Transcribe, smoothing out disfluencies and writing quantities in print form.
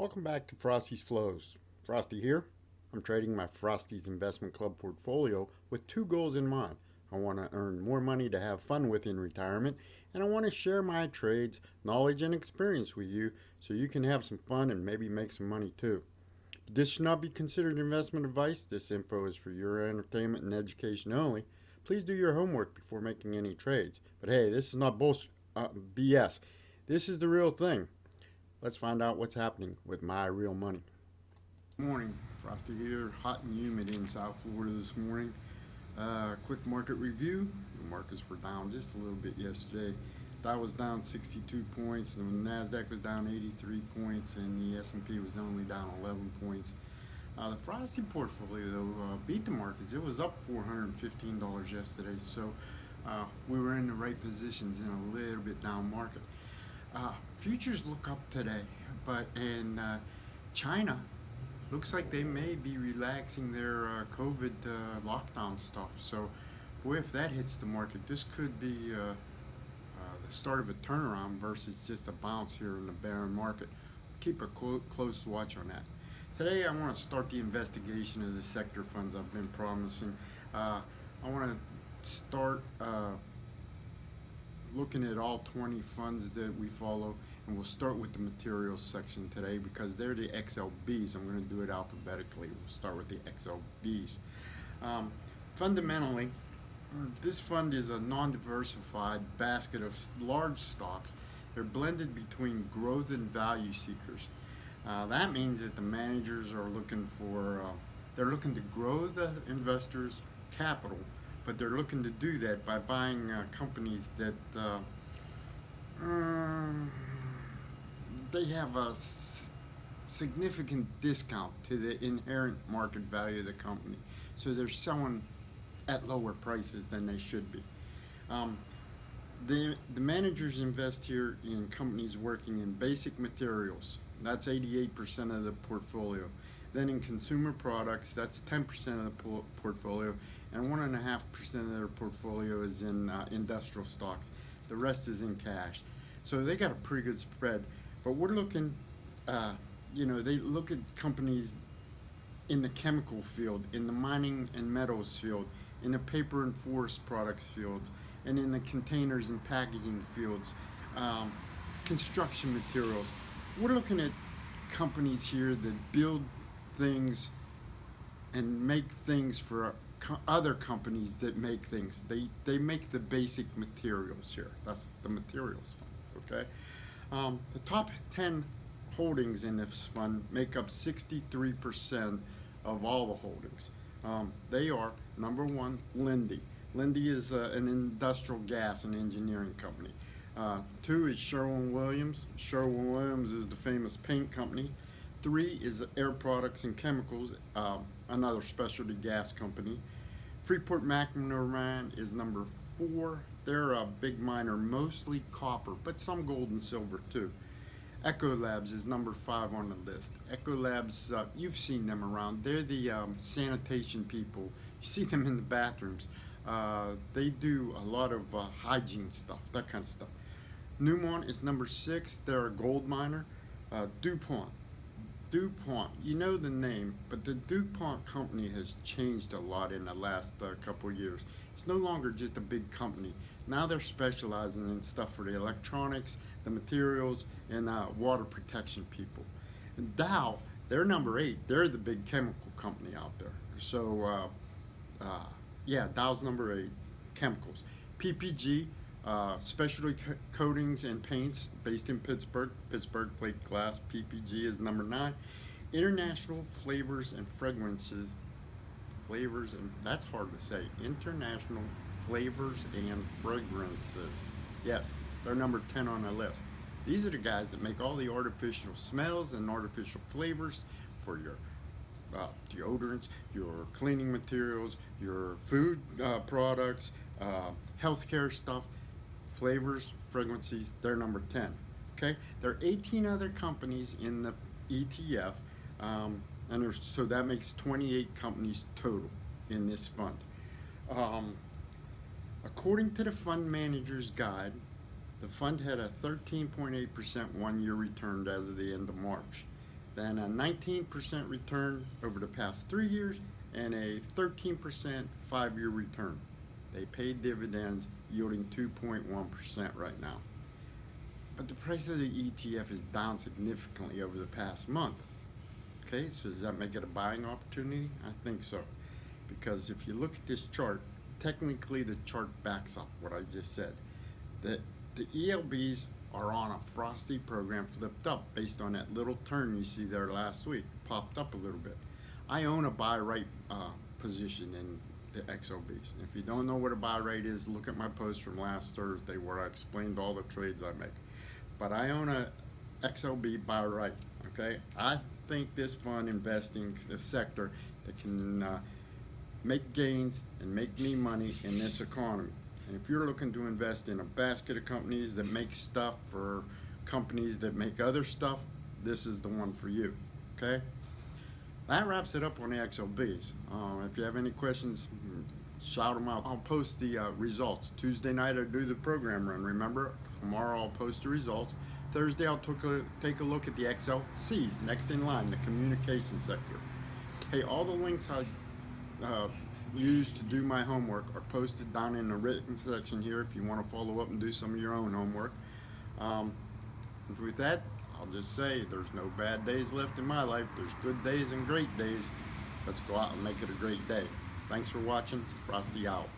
Welcome back to Frosty's Flows. Frosty here. I'm trading my Frosty's Investment Club portfolio with two goals in mind. I want to earn more money to have fun with in retirement, and I want to share my trades, knowledge, and experience with you so you can have some fun and maybe make some money too. This should not be considered investment advice. This info is for your entertainment and education only. Please do your homework before making any trades. But hey, this is not BS. This is the real thing. Let's find out what's happening with my real money. Good morning, Frosty here, hot and humid in South Florida this morning. Quick market review. The markets were down just a little bit yesterday. Dow was down 62 points, the NASDAQ was down 83 points, and the S&P was only down 11 points. The Frosty Portfolio, though, beat the markets. It was up $415 yesterday, so we were in the right positions in a little bit down market. Futures look up today, but in China, looks like they may be relaxing their COVID lockdown stuff. So, boy, if that hits the market, this could be the start of a turnaround versus just a bounce here in the bear market. Keep a close watch on that. Today, I want to start the investigation of the sector funds I've been promising. I want to start looking at all 20 funds that we follow, and we'll start with the materials section today because they're the XLBs. I'm going to do it alphabetically. We'll start with the XLBs. Fundamentally, this fund is a non-diversified basket of large stocks. They're blended between growth and value seekers. That means that the managers are looking to grow the investors' capital, but they're looking to do that by buying companies that they have a significant discount to the inherent market value of the company. So they're selling at lower prices than they should be. The managers invest here in companies working in basic materials. That's 88% of the portfolio. Then in consumer products, that's 10% of the portfolio, and 1.5% of their portfolio is in industrial stocks. The rest is in cash. So they got a pretty good spread. But we're looking, they look at companies in the chemical field, in the mining and metals field, in the paper and forest products fields, and in the containers and packaging fields, construction materials. We're looking at companies here that build things and make things for other companies that make things. They make the basic materials here. That's the materials fund, okay? The top 10 holdings in this fund make up 63% of all the holdings. They are, number one, Linde. Linde is an industrial gas and engineering company. Two is Sherwin-Williams. Sherwin-Williams is the famous paint company. Three is Air Products and Chemicals, another specialty gas company. Freeport-McMoRan is number 4. They're a big miner, mostly copper, but some gold and silver too. Ecolabs is number 5 on the list. Ecolabs, you've seen them around. They're the sanitation people. You see them in the bathrooms. They do a lot of hygiene stuff, that kind of stuff. Newmont is number 6. They're a gold miner. DuPont, you know the name, but the DuPont company has changed a lot in the last couple of years. It's no longer just a big company. Now they're specializing in stuff for the electronics, the materials, and water protection people. And Dow, they're number 8. They're the big chemical company out there. So, Dow's number 8, chemicals. PPG, specialty coatings and paints, based in Pittsburgh Plate Glass. PPG is number 9. International Flavors and Fragrances, that's hard to say. International Flavors and Fragrances. Yes, they're number 10 on the list. These are the guys that make all the artificial smells and artificial flavors for your deodorants, your cleaning materials, your food products, healthcare stuff. Flavors, fragrances, they're number 10. Okay, there are 18 other companies in the ETF, so that makes 28 companies total in this fund. According to the fund manager's guide, the fund had a 13.8% one-year return as of the end of March. then a 19% return over the past 3 years, and a 13% 5-year return. They paid dividends yielding 2.1% right now. But the price of the ETF is down significantly over the past month. Okay, so does that make it a buying opportunity? I think so. Because if you look at this chart, technically the chart backs up what I just said. The ELBs are on a Frosty program flipped up based on that little turn you see there last week. Popped up a little bit. I own a buy right position in the XLBs. If you don't know what a buy rate is, look at my post from last Thursday where I explained all the trades I make. But I own a XLB buy right, okay? I think this fund investing the sector that can make gains and make me money in this economy. And if you're looking to invest in a basket of companies that make stuff for companies that make other stuff, this is the one for you, okay? That wraps it up on the XLBs. If you have any questions, shout them out. I'll post the results. Tuesday night I do the program run, remember? Tomorrow I'll post the results. Thursday I'll take a look at the XLCs, next in line, the communication sector. Hey, all the links I used to do my homework are posted down in the written section here if you want to follow up and do some of your own homework. With that, I'll just say there's no bad days left in my life. There's good days and great days. Let's go out and make it a great day. Thanks for watching. Frosty out.